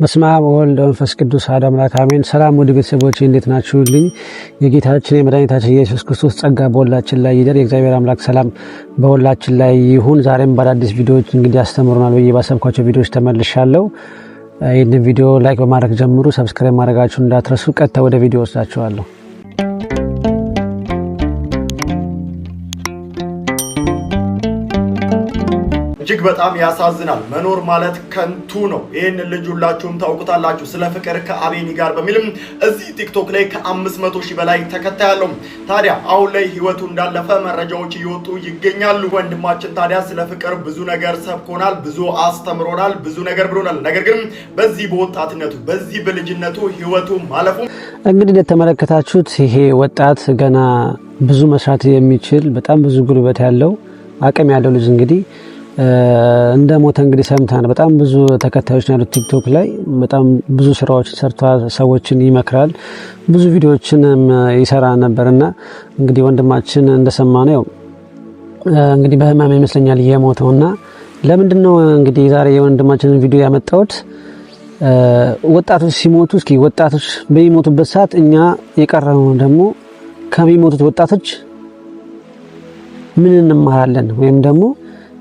በስመ አብ ወወልድ ወመንፈስ ቅዱስ አሐዱ አምላክ አሜን። ሰላም ወደ ቤተሰቦቼ እንዴት ናችሁልኝ? የጌታችን የመድኃኒታችን ኢየሱስ ክርስቶስ ጸጋ በሁላችን ላይ ይደር። የእግዚአብሔር አምላክ ሰላም በሁላችን ላይ ይሁን። ዛሬም በአዳዲስ ቪዲዮዎች እንግዲህ ያስተምሩናል ብዬ ባሰብኳቸው ቪዲዮዎች ተመልሻለሁ። ይህንን ቪዲዮ ላይክ በማድረግ ጀምሩ። ሰብስክራይብ ማድረጋችሁን እንዳትረሱ። ቀጥታ ወደ ቪዲዮ ወስዳችኋለሁ። እጅግ በጣም ያሳዝናል። መኖር ማለት ከንቱ ነው። ይህን ልጅ ሁላችሁም ታውቁታላችሁ። ስለ ፍቅር ከአቤኒ ጋር በሚልም እዚህ ቲክቶክ ላይ ከ500,000 በላይ ተከታይ አለው። ታዲያ አሁን ላይ ህይወቱ እንዳለፈ መረጃዎች እየወጡ ይገኛሉ። ወንድማችን ታዲያ ስለ ፍቅር ብዙ ነገር ሰብኮናል፣ ብዙ አስተምሮናል፣ ብዙ ነገር ብሎናል። ነገር ግን በዚህ በወጣትነቱ በዚህ በልጅነቱ ህይወቱ ማለፉ እንግዲህ እንደተመለከታችሁት ይሄ ወጣት ገና ብዙ መስራት የሚችል በጣም ብዙ ጉልበት ያለው አቅም ያለው ልጅ እንግዲህ እንደ ሞተ እንግዲህ ሰምተናል። በጣም ብዙ ተከታዮች ያሉት ቲክቶክ ላይ በጣም ብዙ ስራዎችን ሰርቷል። ሰዎችን ይመክራል፣ ብዙ ቪዲዮዎችንም ይሰራ ነበርና እንግዲህ ወንድማችን እንደሰማነው እንግዲህ በህመም ይመስለኛል የሞተውና ለምንድነው እንግዲህ ዛሬ የወንድማችንን ቪዲዮ ያመጣሁት? ወጣቶች ሲሞቱ እስኪ ወጣቶች በሚሞቱበት ሰዓት እኛ የቀረነው ደግሞ ከሚሞቱት ወጣቶች ምን እንማራለን ወይም ደግሞ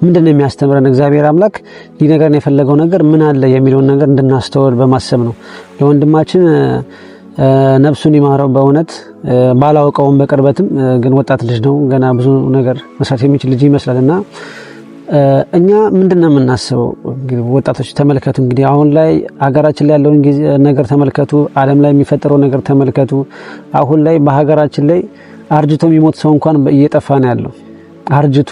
ምንድነው የሚያስተምረን? እግዚአብሔር አምላክ ሊነገረን የፈለገው ነገር ምን አለ የሚለውን ነገር እንድናስተውል በማሰብ ነው። ለወንድማችን ነፍሱን ይማረው። በእውነት ባላውቀውም በቅርበትም ግን ወጣት ልጅ ነው፣ ገና ብዙ ነገር መስራት የሚችል ልጅ ይመስላልና እኛ ምንድነው የምናስበው? ወጣቶች ተመልከቱ። እንግዲህ አሁን ላይ ሀገራችን ላይ ያለውን ነገር ተመልከቱ፣ ዓለም ላይ የሚፈጠረው ነገር ተመልከቱ። አሁን ላይ በሀገራችን ላይ አርጅቶ የሚሞት ሰው እንኳን እየጠፋ ነው ያለው። አርጅቶ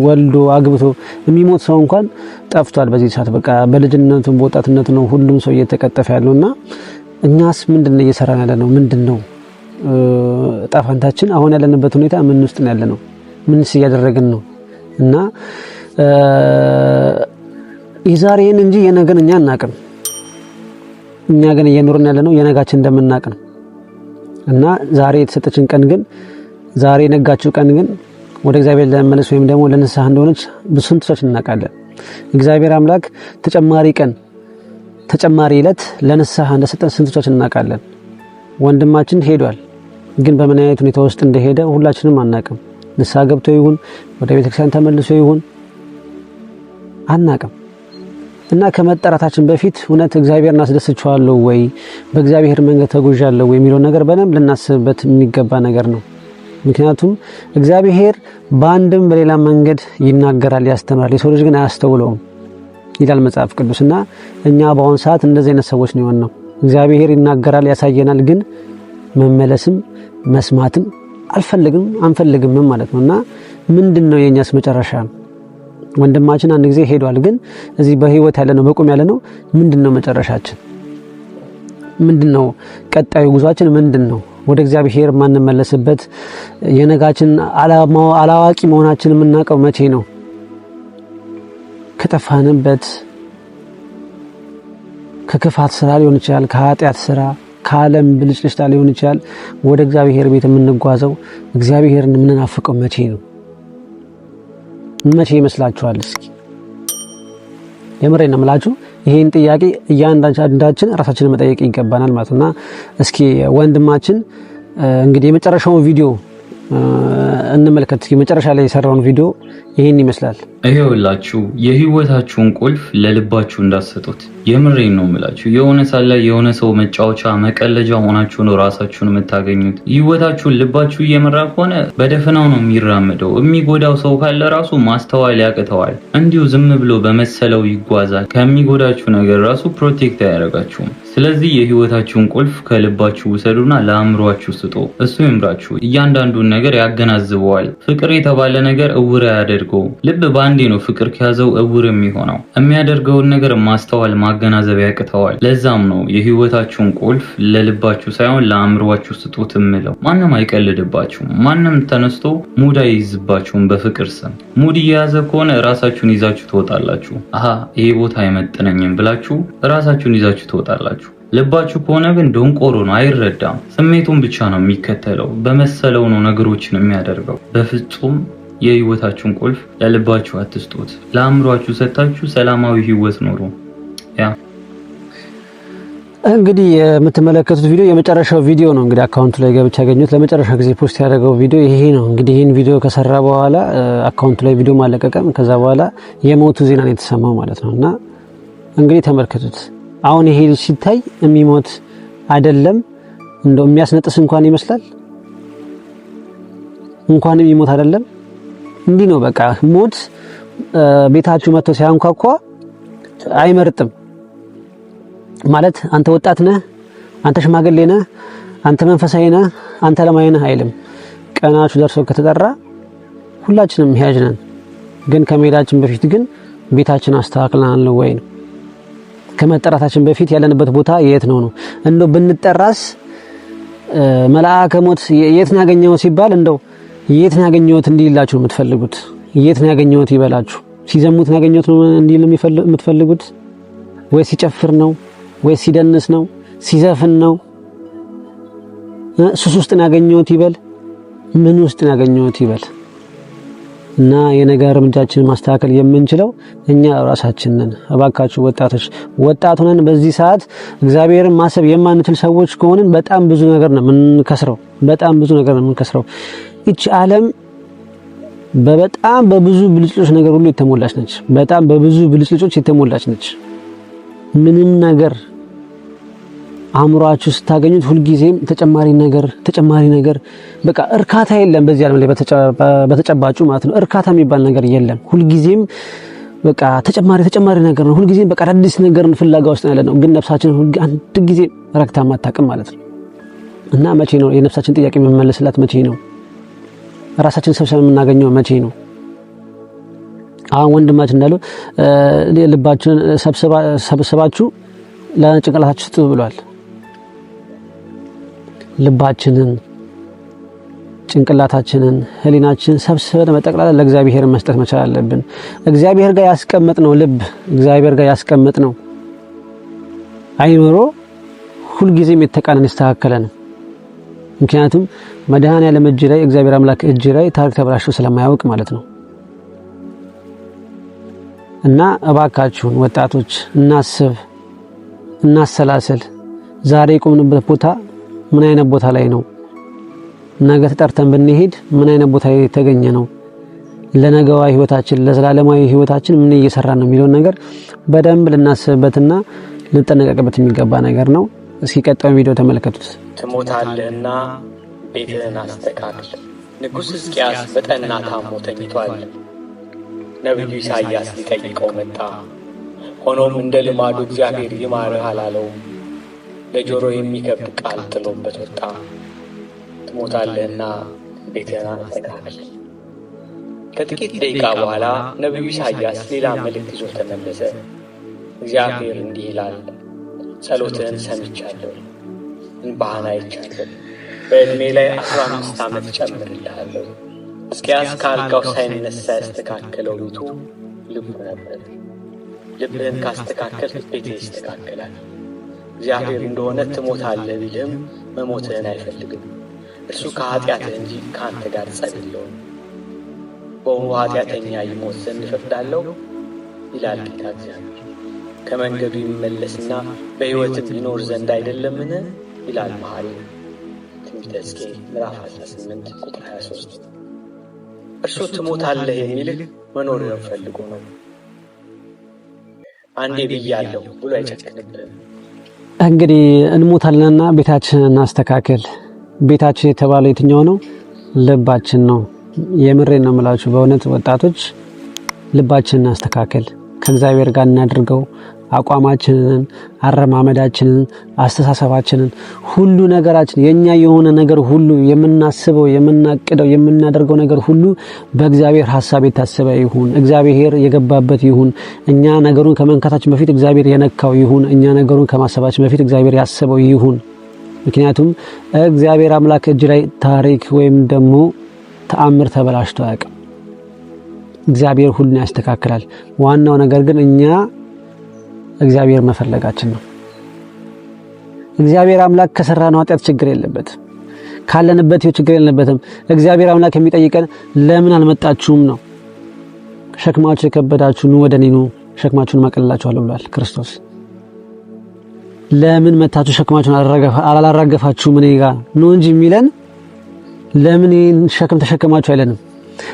ወልዶ አግብቶ የሚሞት ሰው እንኳን ጠፍቷል በዚህ ሰዓት። በቃ በልጅነቱ በወጣትነቱ ነው ሁሉም ሰው እየተቀጠፈ ያለውና እኛስ ምንድነው እየሰራን ያለነው? ምንድነው ጣፋንታችን? አሁን ያለንበት ሁኔታ ምን ውስጥ ነው ያለነው? ምንስ እያደረግን ነው? እና የዛሬን እንጂ የነገን እኛ አናቅም። እኛ ግን እየኖርን ያለነው የነጋችን እንደምናቅ ነው። እና ዛሬ የተሰጠችን ቀን ግን ዛሬ የነጋችው ቀን ግን ወደ እግዚአብሔር ለመመለስ ወይም ደግሞ ለንስሐ እንደሆነች ብዙዎች እናውቃለን። እግዚአብሔር አምላክ ተጨማሪ ቀን ተጨማሪ ዕለት ለንስሐ እንደሰጠን ስንቶቻችን እናውቃለን። ወንድማችን ሄዷል፣ ግን በምን አይነት ሁኔታ ውስጥ እንደሄደ ሁላችንም አናውቅም። ንስሐ ገብቶ ይሁን ወደ ቤተክርስቲያን ተመልሶ ይሁን አናውቅም። እና ከመጠራታችን በፊት እውነት እግዚአብሔርን አስደስቻለሁ ወይ በእግዚአብሔር መንገድ ተጉዣለሁ ወይ የሚለው ነገር በደንብ ልናስብበት የሚገባ ነገር ነው። ምክንያቱም እግዚአብሔር በአንድም በሌላ መንገድ ይናገራል፣ ያስተምራል። የሰው ልጅ ግን አያስተውለውም ይላል መጽሐፍ ቅዱስና እኛ በአሁን ሰዓት እንደዚህ አይነት ሰዎች ነው የሆነው። እግዚአብሔር ይናገራል፣ ያሳየናል፣ ግን መመለስም መስማትም አንፈልግም ማለት ነውና ምንድነው የኛስ መጨረሻ? ወንድማችን አንድ ጊዜ ሄዷል፣ ግን እዚህ በህይወት ያለነው በቁም ያለነው ምንድነው መጨረሻችን? ምንድነው ቀጣዩ ጉዟችን? ምንድነው ወደ እግዚአብሔር ማንመለስበት? የነጋችን አላዋቂ መሆናችን የምናውቀው መቼ ነው? ከጠፋንበት ከክፋት ስራ ሊሆን ይችላል፣ ከኃጢአት ስራ፣ ከዓለም ብልጭልጭታ ሊሆን ይችላል። ወደ እግዚአብሔር ቤት የምንጓዘው እግዚአብሔርን የምንናፍቀው መቼ ነው? መቼ ይመስላችኋል? እስኪ የምሬን ነው የምላችሁ። ይሄን ጥያቄ እያንዳንዳችን ራሳችንን መጠየቅ ይገባናል ማለት ነውና እስኪ ወንድማችን እንግዲህ የመጨረሻውን ቪዲዮ እንመልከት። እስኪ መጨረሻ ላይ የሰራውን ቪዲዮ ይሄን ይመስላል። ይሄውላችሁ የህይወታችሁን ቁልፍ ለልባችሁ እንዳትሰጡት። የምሬን ነው የምላችሁ። የሆነ ሳለ የሆነ ሰው መጫወቻ መቀለጃ ሆናችሁ ነው ራሳችሁን የምታገኙት። ህይወታችሁን ልባችሁ እየመራ ከሆነ በደፈናው ነው የሚራመደው። የሚጎዳው ሰው ካለ ራሱ ማስተዋል ያቅተዋል። እንዲሁ ዝም ብሎ በመሰለው ይጓዛል። ከሚጎዳችሁ ነገር ራሱ ፕሮቴክት አያደርጋችሁም። ስለዚህ የህይወታችሁን ቁልፍ ከልባችሁ ውሰዱና ለአእምሯችሁ ስጡ። እሱ ይምራችሁ፣ እያንዳንዱን ነገር ያገናዝበዋል። ፍቅር የተባለ ነገር እውር አያደርገው። ልብ ባንዴ ነው ፍቅር ከያዘው እውር የሚሆነው። የሚያደርገውን ነገር ማስተዋል ማገናዘብ ያቅተዋል። ለዛም ነው የህይወታችሁን ቁልፍ ለልባችሁ ሳይሆን ለአእምሯችሁ ስጡት እምለው። ማንም አይቀልድባችሁም። ማንም ተነስቶ ሙድ አይይዝባችሁም። በፍቅር ስም ሙድ እየያዘ ከሆነ ራሳችሁን ይዛችሁ ትወጣላችሁ። ይሄ ቦታ አይመጥነኝም ብላችሁ ራሳችሁን ይዛችሁ ትወጣላችሁ። ልባችሁ ከሆነ ግን ደንቆሮ ነው፣ አይረዳም። ስሜቱን ብቻ ነው የሚከተለው። በመሰለው ነው ነገሮችን የሚያደርገው። በፍጹም የህይወታችሁን ቁልፍ ለልባችሁ አትስጡት። ለአእምሯችሁ ሰጣችሁ ሰላማዊ ህይወት ኖሩ። እንግዲህ የምትመለከቱት ቪዲዮ የመጨረሻው ቪዲዮ ነው። እንግዲህ አካውንቱ ላይ ገብቼ ያገኘሁት ለመጨረሻ ጊዜ ፖስት ያደረገው ቪዲዮ ይሄ ነው። እንግዲህ ይሄን ቪዲዮ ከሰራ በኋላ አካውንቱ ላይ ቪዲዮ ማለቀቀም ከዛ በኋላ የሞቱ ዜና ነው የተሰማው ማለት ነውና እንግዲህ ተመልከቱት። አሁን ይሄ ሲታይ የሚሞት አይደለም እንደው የሚያስነጥስ እንኳን ይመስላል። እንኳን የሚሞት አይደለም እንዲህ ነው በቃ ሞት ቤታችሁ መጥቶ ሲያንኳኳ አይመርጥም ማለት አንተ ወጣት ነህ፣ አንተ ሽማግሌ ነህ፣ አንተ መንፈሳዊ ነህ፣ አንተ ለማይ ነህ አይልም። ቀናችሁ ደርሶ ከተጠራ ሁላችንም ሕያጅ ነን። ግን ከመሄዳችን በፊት ግን ቤታችን አስተካክለናል ወይ ነው። ከመጠራታችን በፊት ያለንበት ቦታ የት ነው ነው እንደው ብንጠራስ መልአከ ሞት የት ነው ያገኘው ሲባል እንደው የት ነው ያገኘውት እንዲላችሁ የምትፈልጉት? የት ነው ያገኘውት ይበላችሁ። ሲዘሙት ነው ያገኘውት ነው እንዲል የምትፈልጉት? ወይ ሲጨፍር ነው ወይ ሲደንስ ነው ሲዘፍን ነው? ሱስ ውስጥ ነው ያገኘውት ይበል፣ ምን ውስጥ ነው ያገኘውት ይበል። እና የነገር እርምጃችንን ማስተካከል የምንችለው እኛ ራሳችን ነን። እባካችሁ ወጣቶች ወጣት ሆነን በዚህ ሰዓት እግዚአብሔርን ማሰብ የማንችል ሰዎች ከሆንን በጣም ብዙ ነገር ነው የምንከስረው። በጣም ብዙ ነገር ነው የምንከስረው። እቺ ዓለም በጣም በብዙ ብልጭልጮች ነገር ሁሉ የተሞላች ነች። በጣም በብዙ ብልጭልጮች የተሞላች ነች። ምንም ነገር አእምሮአችሁ ስታገኙት ሁልጊዜም ተጨማሪ ነገር በቃ እርካታ የለም። በዚህ ዓለም ላይ በተጨባጩ ማለት ነው እርካታ የሚባል ነገር የለም። ሁልጊዜም በቃ ተጨማሪ ነገር ነው። ሁልጊዜም በቃ አዲስ ነገርን ፍላጋ ውስጥ ያለ ነው። ግን ነፍሳችን አንድ ጊዜ ረክታ ማታቀም ማለት ነው። እና መቼ ነው የነፍሳችን ጥያቄ የምንመልስላት? መቼ ነው ራሳችን ሰብስበን የምናገኘው? መቼ ነው? አሁን ወንድማችን እንዳለው ልባችንን ሰብስባችሁ ለጭንቅላታችሁ ስጡ ብሏል። ልባችንን፣ ጭንቅላታችንን፣ ህሊናችንን ሰብስበን መጠቅላላ ለእግዚአብሔር መስጠት መቻል አለብን። እግዚአብሔር ጋር ያስቀመጥነው ልብ፣ እግዚአብሔር ጋር ያስቀመጥነው አይምሮ ሁልጊዜም የተቃነን የተስተካከለ ነው። ምክንያቱም መድኃኔዓለም እጅ ላይ እግዚአብሔር አምላክ እጅ ላይ ታሪክ ተበላሽቶ ስለማያውቅ ማለት ነው። እና እባካችሁን ወጣቶች እናስብ፣ እናሰላስል። ዛሬ የቆምንበት ቦታ ምን አይነት ቦታ ላይ ነው? ነገ ተጠርተን ብንሄድ ምን አይነት ቦታ ላይ የተገኘ ነው? ለነገዋ ህይወታችን ለዘላለማዊ ህይወታችን ምን እየሰራን ነው የሚለው ነገር በደንብ ልናስብበትና ልንጠነቀቅበት የሚገባ ነገር ነው። እስኪ ቀጣዩ ቪዲዮ ተመልከቱት። ትሞታለህና ቤትህን አስተካክል። ንጉሥ ሕዝቅያስ በጠና ታሞ ተኝቷል። ነቢዩ ኢሳይያስ ሊጠይቀው መጣ። ሆኖም እንደ ልማዱ እግዚአብሔር ይማርህ አላለውም። ለጆሮ የሚከብድ ቃል ጥሎበት ወጣ። ትሞታለህና ቤትህን አስተካክል። ከጥቂት ደቂቃ በኋላ ነቢዩ ኢሳይያስ ሌላ መልእክት ይዞ ተመለሰ። እግዚአብሔር እንዲህ ይላል፣ ጸሎትህን ሰምቻለሁ፣ እንባህን አይቻለሁ። በዕድሜ ላይ 15 ዓመት ጨምርልሃለሁ። ሕዝቅያስ ከአልጋው ሳይነሳ ያስተካከለው ቤቱ ልቡ ነበር። ልብህን ካስተካከል ቤትህ ይስተካከላል። እግዚአብሔር እንደሆነ ትሞታለህ ቢልህም መሞትህን አይፈልግም። እርሱ ከኃጢአትህ እንጂ ከአንተ ጋር ጸብ የለውም። በውኑ ኃጢአተኛ ይሞት ዘንድ እፈቅዳለሁ? ይላል ጌታ እግዚአብሔር። ከመንገዱ ይመለስና በሕይወትም ይኖር ዘንድ አይደለምን? ይላል መሐሪው። ትንቢተ ሕዝቅኤል ምዕራፍ 18 ቁጥር 23። እርሱ ትሞታለህ የሚልህ መኖርህን ፈልጎ ነው። አንዴ ብያለሁ ብሎ አይጨክንብህም። እንግዲህ እንሞታለንና ቤታችንን እናስተካክል። ቤታችን የተባለው የትኛው ነው? ልባችን ነው። የምሬን ነው የምላችሁ። በእውነት ወጣቶች ልባችንን እናስተካክል። ከእግዚአብሔር ጋር እናድርገው። አቋማችንን፣ አረማመዳችንን፣ አስተሳሰባችንን፣ ሁሉ ነገራችን የኛ የሆነ ነገር ሁሉ የምናስበው፣ የምናቅደው፣ የምናደርገው ነገር ሁሉ በእግዚአብሔር ሐሳብ የታሰበ ይሁን። እግዚአብሔር የገባበት ይሁን። እኛ ነገሩን ከመንካታችን በፊት እግዚአብሔር የነካው ይሁን። እኛ ነገሩን ከማሰባችን በፊት እግዚአብሔር ያሰበው ይሁን። ምክንያቱም እግዚአብሔር አምላክ እጅ ላይ ታሪክ ወይም ደግሞ ተአምር ተበላሽቶ አያውቅም። እግዚአብሔር ሁሉን ያስተካክላል። ዋናው ነገር ግን እኛ እግዚአብሔር መፈለጋችን ነው። እግዚአብሔር አምላክ ከሰራነው ኃጢአት ችግር የለበትም። ካለንበት ችግር የለበትም። እግዚአብሔር አምላክ የሚጠይቀን ለምን አልመጣችሁም ነው። ሸክማችሁ የከበዳችሁ ኑ ወደ እኔ ኑ ሸክማችሁን ማቀልላችኋለሁ ብሏል ክርስቶስ። ለምን መታችሁ ሸክማችሁን አላራገፋችሁም እኔ ጋር ነው እንጂ የሚለን ለምን ሸክም ተሸከማችሁ አይለንም።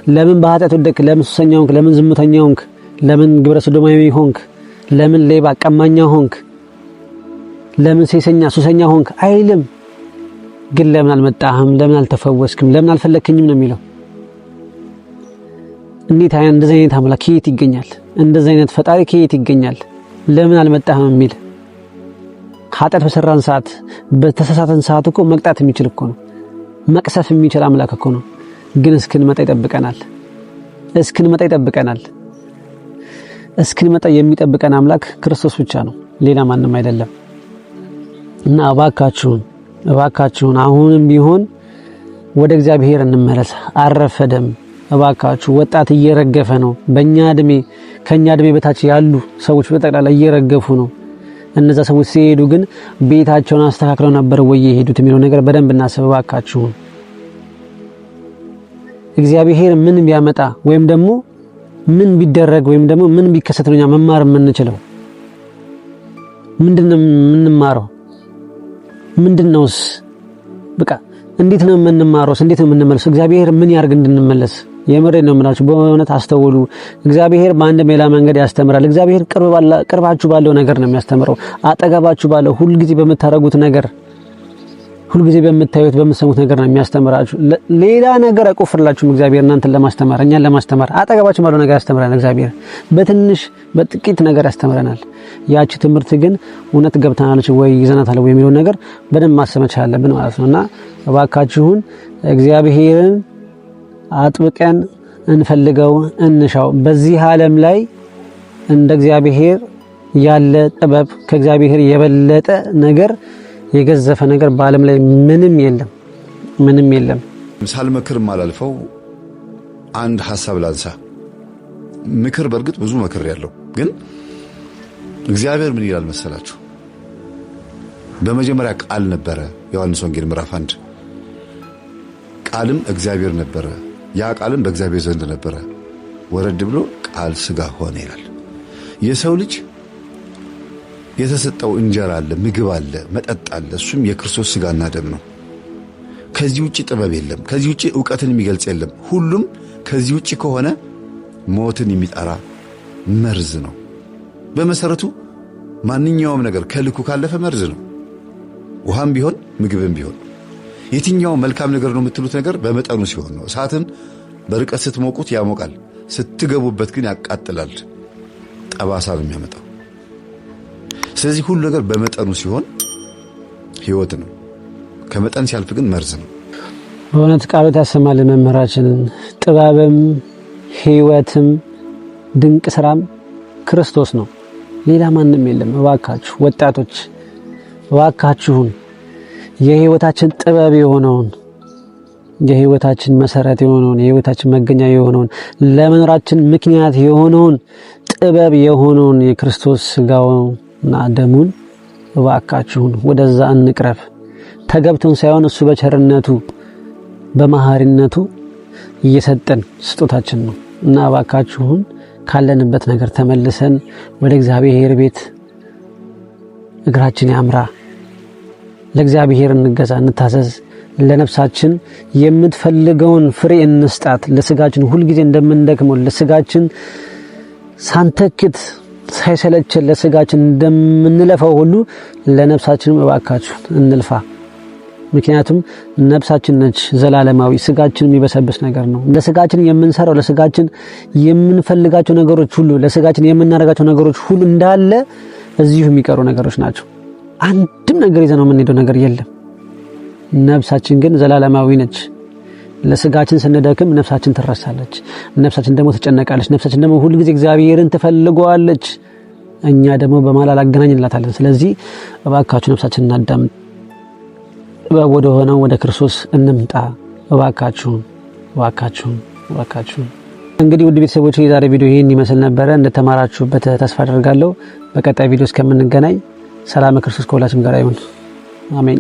ለምን በኃጢአት ወደቅ፣ ለምን ሱሰኛ ሆንክ፣ ለምን ዝሙተኛ ሆንክ፣ ለምን ግብረ ሰዶማዊ ሆንክ፣ ለምን ሌባ ቀማኛ ሆንክ፣ ለምን ሴሰኛ ሱሰኛ ሆንክ አይልም። ግን ለምን አልመጣህም፣ ለምን አልተፈወስክም፣ ለምን አልፈለክኝም ነው የሚለው። እንዴት እንደዚህ አይነት አምላክ ከየት ይገኛል? እንደዚህ አይነት ፈጣሪ ከየት ይገኛል? ለምን አልመጣህም የሚል ኃጢአት በሰራን ሰዓት በተሳሳተን ሰዓት እኮ መቅጣት የሚችል እኮ ነው፣ መቅሰፍ የሚችል አምላክ እኮ ነው። ግን እስክንመጣ ይጠብቀናል። እስክንመጣ የሚጠብቀን አምላክ ክርስቶስ ብቻ ነው፣ ሌላ ማንም አይደለም። እና እባካችሁን አሁንም ቢሆን ወደ እግዚአብሔር እንመለስ። አረፈደም። እባካችሁ ወጣት እየረገፈ ነው። ከኛ እድሜ በታች ያሉ ሰዎች በጠቅላላ እየረገፉ ነው። እነዛ ሰዎች ሲሄዱ ግን ቤታቸውን አስተካክለው ነበር ወይ የሄዱት የሚለው ነገር በደንብ እናስብ እባካችሁ። እግዚአብሔር ምን ቢያመጣ ወይም ደግሞ ምን ቢደረግ ወይም ደግሞ ምን ቢከሰት ነው መማር የምንችለው? ምንድነው የምንማረው? ምንድነውስ? በቃ እንዴት ነው የምንማረው? እንዴት ነው የምንመለሰው? እግዚአብሔር ምን ያርግ እንድንመለስ? የምሬን ነው የምላችሁ። በእውነት አስተውሉ። እግዚአብሔር በአንድ ሌላ መንገድ ያስተምራል። እግዚአብሔር ቅርባችሁ ባለው ነገር ነው የሚያስተምረው። አጠገባችሁ ባለው ሁልጊዜ በምታረጉት ነገር፣ ሁልጊዜ በምታዩት በምትሰሙት ነገር ነው የሚያስተምራችሁ። ሌላ ነገር አይቆፍርላችሁም እግዚአብሔር እናንተን ለማስተማር፣ እኛን ለማስተማር። አጠገባችሁ ባለው ነገር ያስተምረናል እግዚአብሔር። በጥቂት ነገር ያስተምረናል። ያቺ ትምህርት ግን እውነት ገብታናለች ወይ ይዘናታል ወይ የሚለው ነገር በደንብ ማሰብ መቻል አለብን ማለት ነውና እባካችሁን እግዚአብሔርን አጥብቀን እንፈልገው፣ እንሻው። በዚህ ዓለም ላይ እንደ እግዚአብሔር ያለ ጥበብ፣ ከእግዚአብሔር የበለጠ ነገር፣ የገዘፈ ነገር በዓለም ላይ ምንም የለም። ሳልመክር ማላልፈው አንድ ሐሳብ ላንሳ። ምክር በእርግጥ ብዙ መክር ያለው ግን እግዚአብሔር ምን ይላል መሰላችሁ? በመጀመሪያ ቃል ነበረ። ዮሐንስ ወንጌል ምዕራፍ 1 ቃልም እግዚአብሔር ነበረ፣ ያ ቃልም በእግዚአብሔር ዘንድ ነበረ፣ ወረድ ብሎ ቃል ሥጋ ሆነ ይላል። የሰው ልጅ የተሰጠው እንጀራ አለ፣ ምግብ አለ፣ መጠጥ አለ። እሱም የክርስቶስ ሥጋና ደም ነው። ከዚህ ውጪ ጥበብ የለም። ከዚህ ውጪ ዕውቀትን የሚገልጽ የለም። ሁሉም ከዚህ ውጪ ከሆነ ሞትን የሚጠራ መርዝ ነው። በመሰረቱ ማንኛውም ነገር ከልኩ ካለፈ መርዝ ነው። ውሃም ቢሆን ምግብም ቢሆን የትኛው መልካም ነገር ነው የምትሉት ነገር በመጠኑ ሲሆን ነው። እሳትን በርቀት ስትሞቁት ያሞቃል፣ ስትገቡበት ግን ያቃጥላል፣ ጠባሳ ነው የሚያመጣው። ስለዚህ ሁሉ ነገር በመጠኑ ሲሆን ሕይወት ነው፣ ከመጠን ሲያልፍ ግን መርዝ ነው። በእውነት ቃሎት ያሰማልን መምህራችንን። ጥበብም ሕይወትም ድንቅ ስራም ክርስቶስ ነው፣ ሌላ ማንም የለም። እባካችሁ ወጣቶች እባካችሁን የህይወታችን ጥበብ የሆነውን የህይወታችን መሰረት የሆነውን የህይወታችን መገኛ የሆነውን ለመኖራችን ምክንያት የሆነውን ጥበብ የሆነውን የክርስቶስ ሥጋውና ደሙን እባካችሁን ወደዛ እንቅረብ። ተገብቶን ሳይሆን እሱ በቸርነቱ በመሐሪነቱ እየሰጠን ስጦታችን ነው እና እባካችሁን ካለንበት ነገር ተመልሰን ወደ እግዚአብሔር ቤት እግራችን ያምራ። ለእግዚአብሔር እንገዛ፣ እንታዘዝ። ለነፍሳችን የምትፈልገውን ፍሬ እንስጣት። ለስጋችን ሁልጊዜ እንደምንደክመው ለስጋችን ሳንተክት ሳይሰለችን ለስጋችን እንደምንለፋው ሁሉ ለነፍሳችንም እባካችሁ እንልፋ። ምክንያቱም ነፍሳችን ነች ዘላለማዊ፣ ስጋችን የሚበሰብስ ነገር ነው። ለስጋችን የምንሰራው ለስጋችን የምንፈልጋቸው ነገሮች ሁሉ ለስጋችን የምናደርጋቸው ነገሮች ሁሉ እንዳለ እዚሁ የሚቀሩ ነገሮች ናቸው። አንድም ነገር ይዘነው የምንሄደው ነገር የለም። ነፍሳችን ግን ዘላለማዊ ነች። ለስጋችን ስንደክም ነፍሳችን ትረሳለች፣ ነፍሳችን ደግሞ ትጨነቃለች፣ ነፍሳችን ደግሞ ሁሉ ጊዜ እግዚአብሔርን ትፈልገዋለች። እኛ ደግሞ በማላል አገናኝላታለን። ስለዚህ እባካችሁ ነፍሳችን እናዳምጥ፣ ወደ ሆነው ወደ ክርስቶስ እንምጣ። እባካችሁ። እንግዲህ ውድ ቤተሰቦች የዛሬ ቪዲዮ ይሄን ይመስል ነበረ። እንደተማራችሁበት ተስፋ አደርጋለሁ። በቀጣይ ቪዲዮ እስከምንገናኝ ሰላም ክርስቶስ ከሁላችን ጋር ይሁን። አሜን።